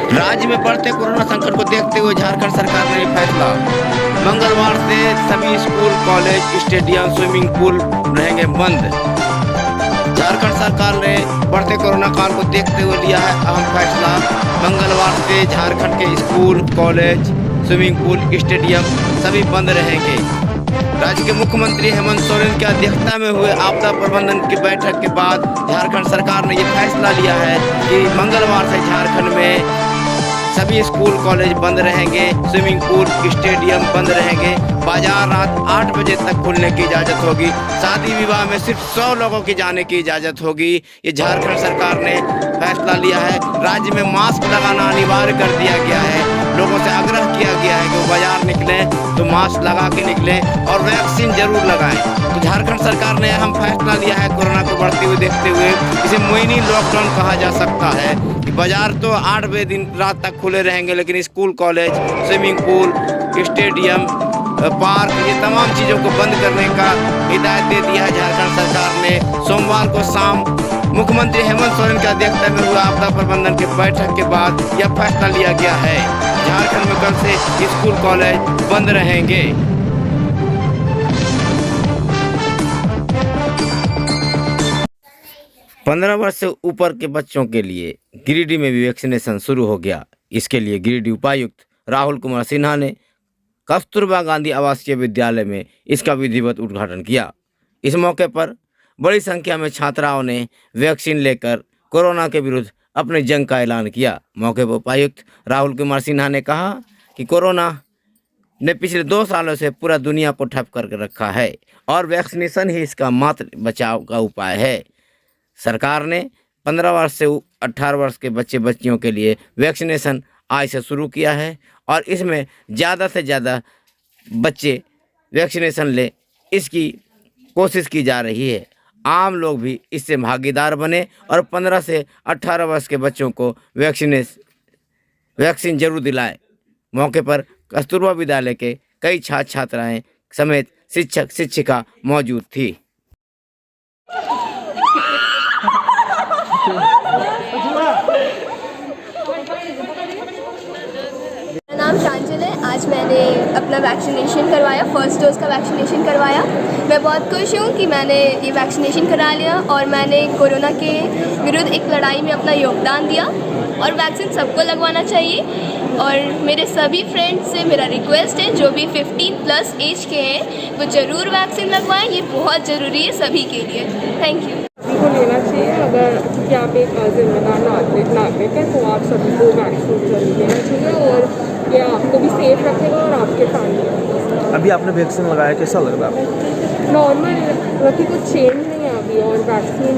राज्य में बढ़ते कोरोना संकट को देखते हुए झारखंड सरकार ने फैसला, मंगलवार से सभी school, college, stadium, swimming pool रहेंगे बंद। झारखंड सरकार ने बढ़ते कोरोना काल को देखते हुए लिया है अहम फैसला। मंगलवार से झारखंड के school, college, swimming pool, stadium सभी बंद रहेंगे। राज्य के मुख्यमंत्री हेमंत सोरेन की अध्यक्षता में हुए आपदा प्रबंधन की बैठक के बाद झारखंड सरकार ने यह फैसला लिया है कि मंगलवार से झारखंड में सभी स्कूल, कॉलेज बंद रहेंगे, स्विमिंग पूल, स्टेडियम बंद रहेंगे। बाजार रात 8 बजे तक खुलने की इजाज़त होगी। शादी विवाह में सिर्फ 100 लोगों की जाने की इजाज़त होगी। ये झारखंड सरकार ने फैसला लिया है। राज्य में मास्क लगाना अनिवार्य कर दिया गया है। लोगों से आग्रह किया गया है कि वो बाजार निकलें तो मास्क लगा के निकलें और वैक्सीन जरूर लगाएं। तो झारखंड सरकार ने अहम फैसला लिया है कोरोना को बढ़ते हुए देखते हुए। इसे मिनी लॉकडाउन कहा जा सकता है कि बाजार तो 8 बजे दिन रात तक खुले रहेंगे, लेकिन school, college, swimming pool, stadium, park, ये तमाम चीज़ों को बंद करने का हिदायत दे दिया है झारखंड सरकार ने। सोमवार को शाम मुख्यमंत्री हेमंत सोरेन की अध्यक्षता में हुआ आपदा प्रबंधन की बैठक के बाद यह फैसला लिया गया है। झारखंड में कल से स्कूल, कॉलेज बंद रहेंगे। 15 वर्ष से ऊपर के बच्चों के लिए गिरिडीह में भी वैक्सीनेशन शुरू हो गया। इसके लिए गिरिडीह उपायुक्त राहुल कुमार सिन्हा ने कस्तूरबा गांधी आवासीय विद्यालय में इसका विधिवत उद्घाटन किया। इस मौके पर बड़ी संख्या में छात्राओं ने वैक्सीन लेकर कोरोना के विरुद्ध अपने जंग का ऐलान किया। मौके पर उपायुक्त राहुल कुमार सिन्हा ने कहा कि कोरोना ने पिछले 2 सालों से पूरा दुनिया को ठप करके रखा है और वैक्सीनेशन ही इसका मात्र बचाव का उपाय है। सरकार ने 15 वर्ष से 18 वर्ष के बच्चे बच्चियों के लिए वैक्सीनेशन आज से शुरू किया है और इसमें ज़्यादा से ज़्यादा बच्चे वैक्सीनेशन ले, इसकी कोशिश की जा रही है। आम लोग भी इससे भागीदार बने और 15 से 18 वर्ष के बच्चों को वैक्सीन जरूर दिलाएं। मौके पर कस्तूरबा विद्यालय के कई छात्र छात्राएं समेत शिक्षक शिक्षिका मौजूद थी। मेरा नाम प्रांजल है। आज मैंने अपना वैक्सीनेशन करवाया, फर्स्ट डोज का वैक्सीनेशन करवाया। मैं बहुत खुश हूँ कि मैंने ये वैक्सीनेशन करा लिया और मैंने कोरोना के विरुद्ध एक लड़ाई में अपना योगदान दिया। और वैक्सीन सबको लगवाना चाहिए और मेरे सभी फ्रेंड्स से मेरा रिक्वेस्ट है जो भी 15+ एज के हैं वो ज़रूर वैक्सीन लगवाएं। ये बहुत ज़रूरी है सभी के लिए। Thank you. सभी को लेना चाहिए। अगर क्योंकि आप एक जिम्मेदार नागरिक हैं तो आप सभी को वैक्सीन जरूर लेना चाहिए और ये आपको भी सेफ रखेगा और आपके फैमिली। अभी आपने वैक्सीन लगाया, कैसा लग रहा है आपको? नॉर्मल, बाकी कुछ चेंज नहीं है अभी और वैक्सीन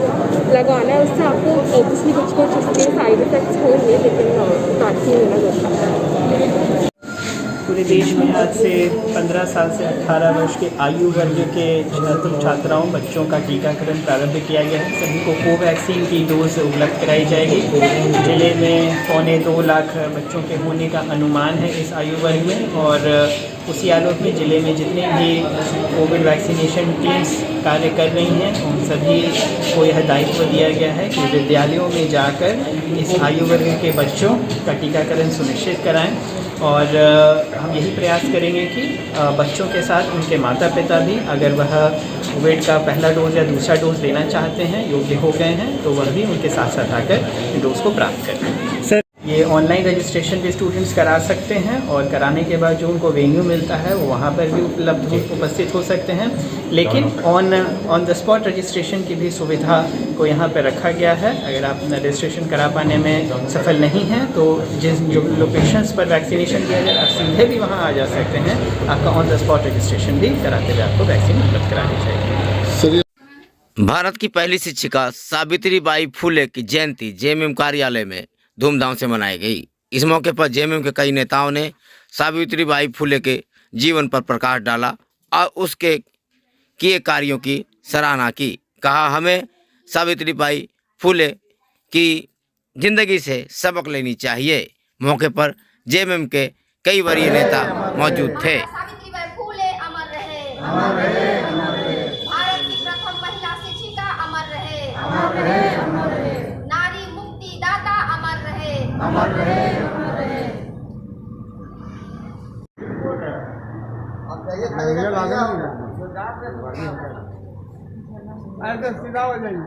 लगाना है उससे आपको ऑब्वियसली कुछ उसके साइड इफेक्ट्स होंगे, लेकिन वैक्सीन लेना जरूरी है। पूरे देश में आज से 15 साल से 18 वर्ष के आयु वर्ग के छात्र छात्राओं बच्चों का टीकाकरण प्रारंभ किया गया है। सभी को कोवैक्सीन की डोज उपलब्ध कराई जाएगी। जिले में 2.25 लाख बच्चों के होने का अनुमान है इस आयु वर्ग में और उसी आलोक में जिले में जितने भी कोविड वैक्सीनेशन टीम्स कार्य कर रही हैं उन सभी को यह दायित्व दिया गया है कि विद्यालयों में जाकर इस आयु वर्ग के बच्चों का टीकाकरण सुनिश्चित कराएं और हम यही प्रयास करेंगे कि बच्चों के साथ उनके माता पिता भी, अगर वह कोविड का पहला डोज या दूसरा डोज लेना चाहते हैं, योग्य हो गए हैं, तो वह भी उनके साथ साथ आकर डोज को प्राप्त करें। सर, ये ऑनलाइन रजिस्ट्रेशन भी स्टूडेंट्स करा सकते हैं और कराने के बाद जो उनको वेन्यू मिलता है वो वहाँ पर भी उपस्थित हो सकते हैं, लेकिन ऑन द स्पॉट रजिस्ट्रेशन की भी सुविधा को यहाँ पर रखा गया है। अगर आप रजिस्ट्रेशन करा पाने में सफल नहीं हैं तो जो लोकेशंस पर वैक्सीनेशन दिया जाए आप सीधे भी वहाँ आ जा सकते हैं। आपका ऑन द स्पॉट रजिस्ट्रेशन भी कराते हुए आपको वैक्सीन उपलब्ध करानी चाहिए। भारत की पहली शिक्षिका सावित्रीबाई फुले की जयंती जेएमएम कार्यालय में धूमधाम से मनाई गई। इस मौके पर जेएमएम के कई नेताओं ने सावित्रीबाई फुले के जीवन पर प्रकाश डाला और उसके किए कार्यों की सराहना की। कहा, हमें सावित्रीबाई फुले की जिंदगी से सबक लेनी चाहिए। मौके पर जेएमएम के कई वरीय नेता मौजूद थे। सावित्रीबाई फुले अमर रहे, अमर रहे, अमर रहे। भारत की प्रथम महिला शिक्षिका अमर रहे, अमर रहे, अमर रहे। नारी मुक्ति दाता अमर रहे, अमर रहे। ऐसे सीधा हो जाइए।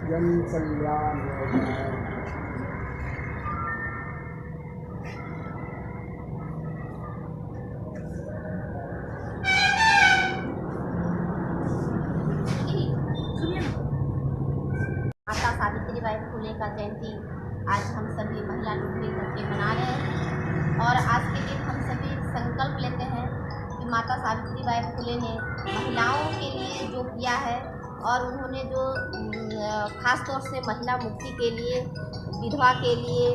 जन कल्याण माता सावित्रीबाई फुले का जयंती आज हम सभी महिला लोग मिलकर के मना रहे हैं और आज के दिन हम सभी संकल्प लेते हैं कि माता सावित्रीबाई फुले ने महिलाओं के लिए जो किया है और उन्होंने जो खास तौर से महिला मुक्ति के लिए, विधवा के लिए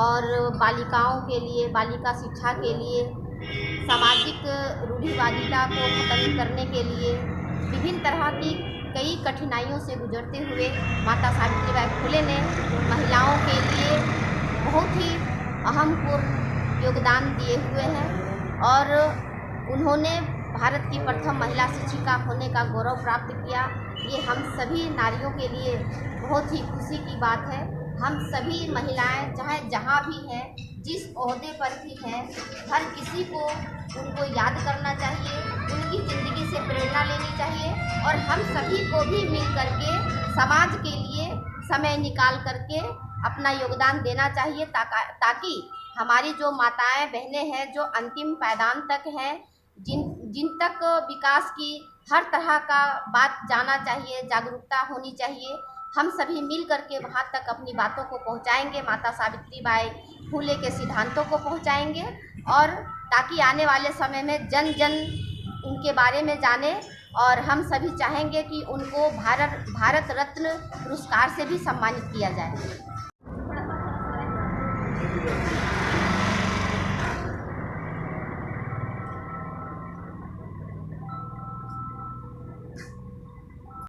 और बालिकाओं के लिए, बालिका शिक्षा के लिए, सामाजिक रूढ़िवादिता को खत्म करने के लिए विभिन्न तरह की कई कठिनाइयों से गुजरते हुए माता सावित्रीबाई फुले ने महिलाओं के लिए बहुत ही अहम पूर्ण योगदान दिए हुए हैं और उन्होंने भारत की प्रथम महिला शिक्षिका होने का गौरव प्राप्त किया। ये हम सभी नारियों के लिए बहुत ही खुशी की बात है। हम सभी महिलाएं चाहे जहाँ भी हैं, जिस ओहदे पर भी हैं, हर किसी को उनको याद करना चाहिए, उनकी ज़िंदगी से प्रेरणा लेनी चाहिए और हम सभी को भी मिल करके समाज के लिए समय निकाल करके अपना योगदान देना चाहिए ताकि हमारी जो माताएं बहनें हैं जो अंतिम पायदान तक हैं, जिन तक विकास की हर तरह का बात जाना चाहिए, जागरूकता होनी चाहिए, हम सभी मिल करके वहाँ तक अपनी बातों को पहुँचाएंगे, माता सावित्रीबाई फुले के सिद्धांतों को पहुँचाएंगे और ताकि आने वाले समय में जन जन उनके बारे में जाने और हम सभी चाहेंगे कि उनको भारत रत्न पुरस्कार से भी सम्मानित किया जाए।